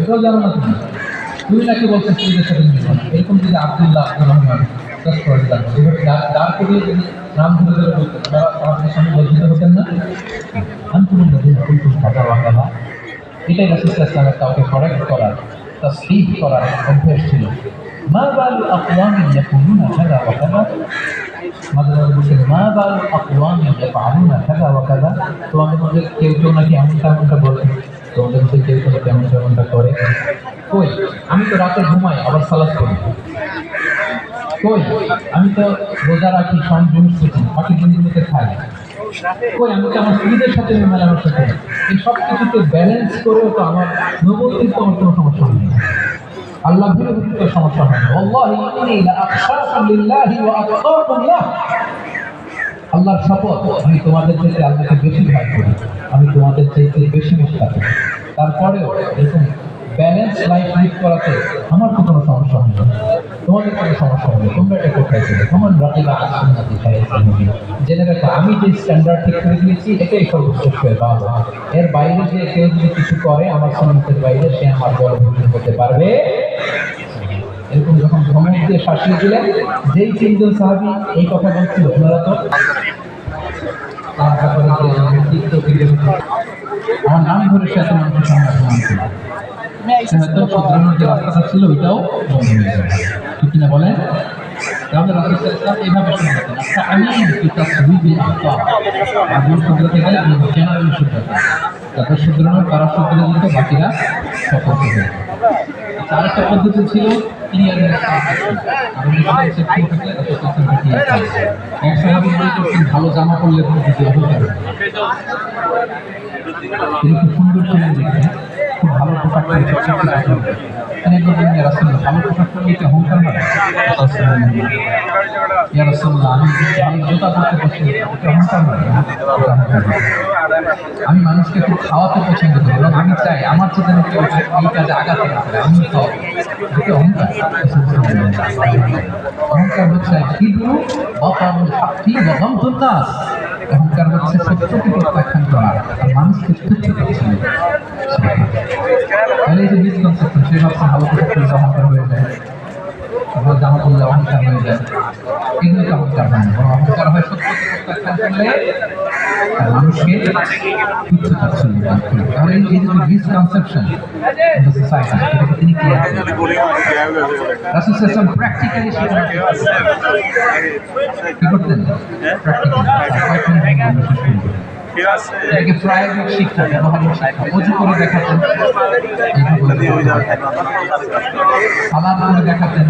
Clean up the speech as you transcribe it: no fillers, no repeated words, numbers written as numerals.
এটাও জানো না তুমি? তুমি নাকি বলছো স্ত্রীদের সাথে মিলবো না। এরকম যদি আব্দুল্লাহ আব্দুর রহমান জাস্ট করে দিলাম, এবার দাঁড় করিয়ে যদি নাম ধরে ধরে বলতো, তারা আমাদের সামনে লজ্জিত হতেন না? আন্তর্জাতিক কুলকুল ভাষা বাংলা, এটাই রাসূল ইসলামের কাউকে করেক্ট করার, তাসহিহ করার অভ্যাস ছিল। মা বালু আকওয়ামিন ইয়াকুলুনা কাযা ওয়া কাযা, মাঝে মাঝে বলছেন মা বালু আকওয়ামিন ইয়াফআলুনা কাযা ওয়া কাযা, তোমাদের মধ্যে কেউ কেউ নাকি এমনটা এমনটা বলে, তোমাদের মধ্যে কেউ কেউ তেমনটা এমনটা করে। কই, আমি তো রাতে ঘুমাই আবার সালাত করি। কই, আমি তো রোজা রাখি, সংযম করি, বাকি দিনগুলোতে খাই। কই, আমি তো আমার স্ত্রীদের সাথে মেলামেশা করি। এই সব কিছুকে ব্যালেন্স করেও তো আমার নবুয়তের তো আমার কোনো সমস্যা হয় না, আল্লাহ বিরোধী তো সমস্যা হয় না। ওয়াল্লাহি ইন্নী লাআখশাকুম লিল্লাহি ওয়া আতকাকুম লাহ, আল্লাহর শপথ, আমি তোমাদের চাইতে আল্লাহকে বেশি ভয় করি, আমি তোমাদের চাইতে বেশি নিষ্ঠা করি। তারপরেও এরকম ব্যালেন্স লাইফ লিড করাতে আমার তো কোনো সমস্যা হয় না, তোমাদের কোনো সমস্যা হবে। তোমরা এটা কোথায় ছিলে? তোমার রাকিবা আসুন্নাতি সাইয়্যিদি, জেনে রাখো আমি যে স্ট্যান্ডার্ড ঠিক করে দিয়েছি এটাই সর্বশ্রেষ্ঠ ইবাদত। এর বাইরে যে কেউ যদি কিছু করে আমার সুন্নতের বাইরে, সে আমার বড় ভুল হতে পারবে। এরকম যখন ধমক দিয়ে শাসিয়ে দিলেন, যেই তিনজন সাহাবী এই কথা বলছিল, ওনারা তো আমার নাম ধরে সে এত মানুষের সামনে অপমান ছিল, হয়তো শুধরানোর যে রাস্তাটা ছিল ওইটাও বন্ধ হয়ে যাবে, ঠিক কিনা বলেন? তাহলে রাসূল সাল্লাল্লাহু আলাইহি ওয়াসাল্লাম এইভাবে শুনতেন, আচ্ছা আমি তাসবিবিল আখতা, আগুন শুধরাতে গেলে জেনারেলি শুধরাতে, তারপর শুধরানোর তারা শুধরে দিত, বাকিরা সতর্ক হয়ে যেত। তার একটা পদ্ধতি ছিল ভালো জামা পরলে তিনি খুব সুন্দর ছিলেন দেখে, খুব ভালো পোশাক ভালো পোশাক পরলে অহংকার হয়। আমি জুতা পরতে পছন্দ করি, অহংকার হয়। আমি মানুষকে খুব খাওয়াতে পছন্দ করি এবং আমি চাই আমার চেয়ে কেউ এই কাজে আঘাতে না করে, আমি খাওয়াই। অহংকার, অহংকার হচ্ছে অহংকার হচ্ছে সত্যকে প্রত্যাখ্যান করা আর মানুষকে তুচ্ছ করছে। তাহলে এই যে মিসকনসেপশন, সে ভাবছে ভালো পোশাক পরলে অহংকার হয়ে যায়, ভালো জামা পরলে অহংকার হয়ে যায়, এগুলো তো অহংকার হয় না, বরং অহংকার হয় সত্যকে প্রত্যাখ্যান করলে মানুষকে তুচ্ছ করছে। তাহলে এই যে মিসকনসেপশন ইন দ্য সোসাইটি, এটাকে তিনি ক্লিয়ার করেন। রাসূল সাল্লাল্লাহু আলাইহি ওয়াসাল্লাম প্র্যাকটিক্যালি কি করতেন? এটাকে প্রায়োগিক শিক্ষা, ব্যবহারিক শিক্ষা। অজু করে দেখাতেন, সালাত করে দেখাতেন,